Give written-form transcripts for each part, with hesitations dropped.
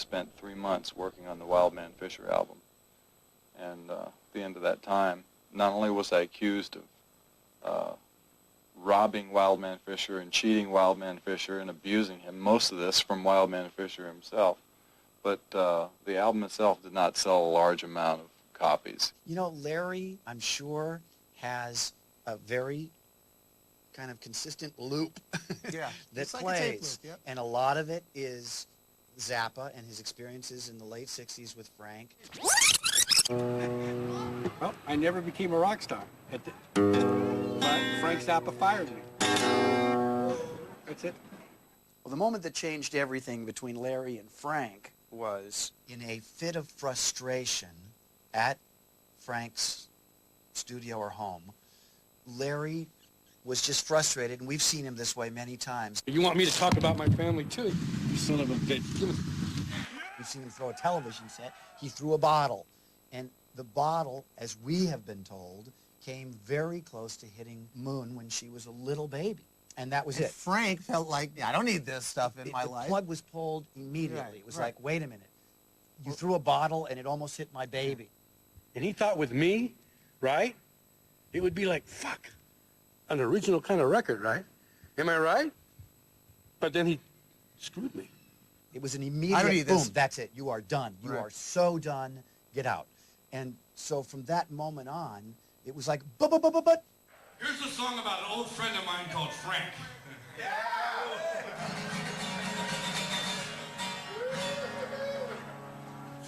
spent 3 months working on the Wildman Fischer album. And at the end of that time, not only was I accused of robbing Wildman Fischer and cheating Wildman Fischer and abusing him, most of this from Wildman Fischer himself, but the album itself did not sell a large amount of copies. You know, Larry, I'm sure, has a very kind of consistent loop Yeah, that it's like a plays. tape loop, yep. And a lot of it is Zappa and his experiences in the late 60s with Frank. Well, I never became a rock star. But Frank Zappa fired me. That's it. Well, the moment that changed everything between Larry and Frank was in a fit of frustration at Frank's studio or home. Larry was just frustrated, and we've seen him this way many times. You want me to talk about my family, too? You son of a bitch. We've seen him throw a television set. He threw a bottle. And the bottle, as we have been told, came very close to hitting Moon when she was a little baby. And that was And it. Frank felt like, I don't need this stuff in my life. The plug was pulled immediately. Right, It was right. like, wait a minute. You threw a bottle, and it almost hit my baby. And he thought with me, right, it would be like, fuck, an original kind of record, right? Am I right? But then he screwed me. It was an I don't immediate, need boom, this. that's it. You are done. You Right. are so done. Get out. And so from that moment on, it was like, but. Here's a song about an old friend of mine called Frank.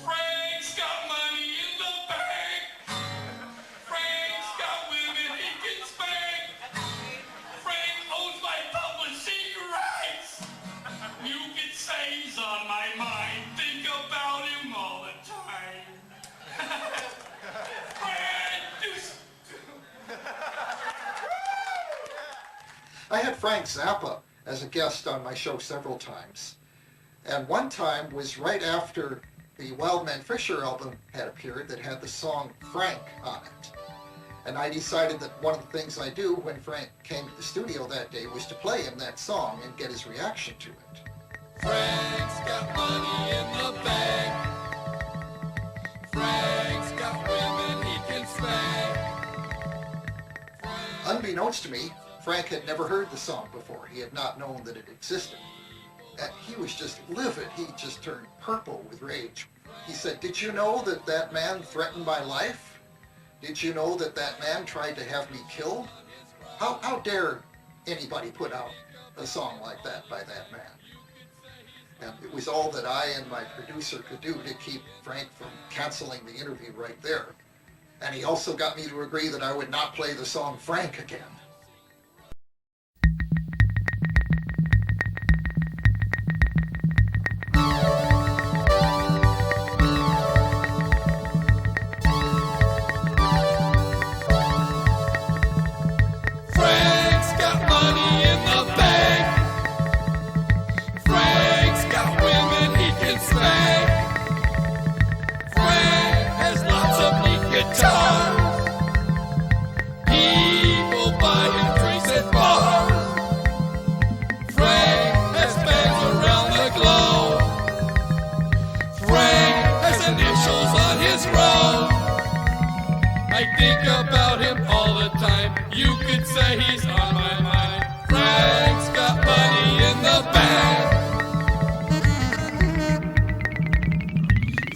Frank's got money in the bank. Frank's got women he can spank. Frank owns my publishing rights. You could say he's on my mind. Think about him all the time. Frank, I had Frank Zappa as a guest on my show several times. And one time was right after the Wildman Fischer album had appeared that had the song Frank on it. And I decided that one of the things I do when Frank came to the studio that day was to play him that song and get his reaction to it. Frank's got money in the bank. Frank's got women he can spank. Unbeknownst to me, Frank had never heard the song before. He had not known that it existed. And he was just livid. He just turned purple with rage. He said, "Did you know that that man threatened my life? Did you know that that man tried to have me killed? How dare anybody put out a song like that by that man?" And it was all that I and my producer could do to keep Frank from canceling the interview right there. And he also got me to agree that I would not play the song Frank again. Frank's got money in the bank. Frank's got women he can spank. Frank has lots of neat guitars. People buy him drinks at bars. Frank has fans around the globe. Frank has initials on his robe. I think about him all the time. You could say he's on my mind. Frank's got money in the bank.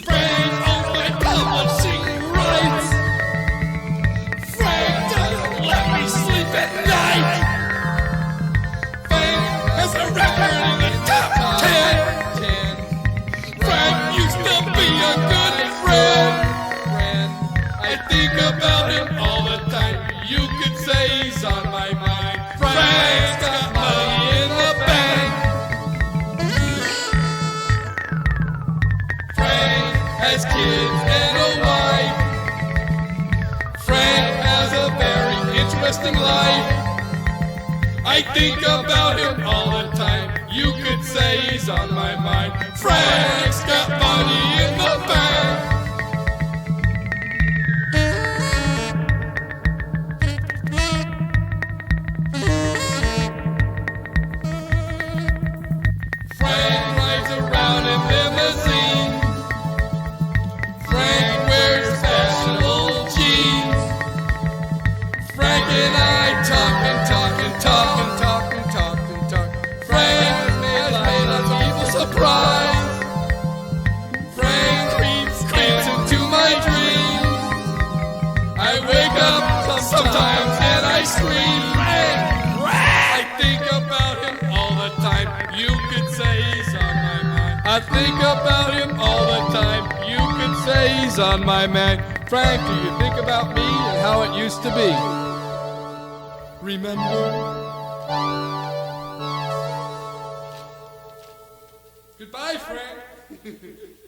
Frank owns my publishing rights. Frank doesn't let me sleep at night. Frank has a record in the top 10. Frank used to be a good friend. I think about him all the time. You could say he's on my mind. Frank's got money in the bank. Frank has kids and a wife. Frank has a very interesting life. I think about him all the time. You could say he's on my mind. Frank's got money in the bank. Frank rides around in limousines. surprise. Frank creeps into my dreams. I wake up sometimes and I scream, Frank. I think about him all the time. You could say he's on my mind. I think about him all the time. You could say he's on my mind. Frank, do you think about me and how it used to be? Remember? Goodbye, Frank.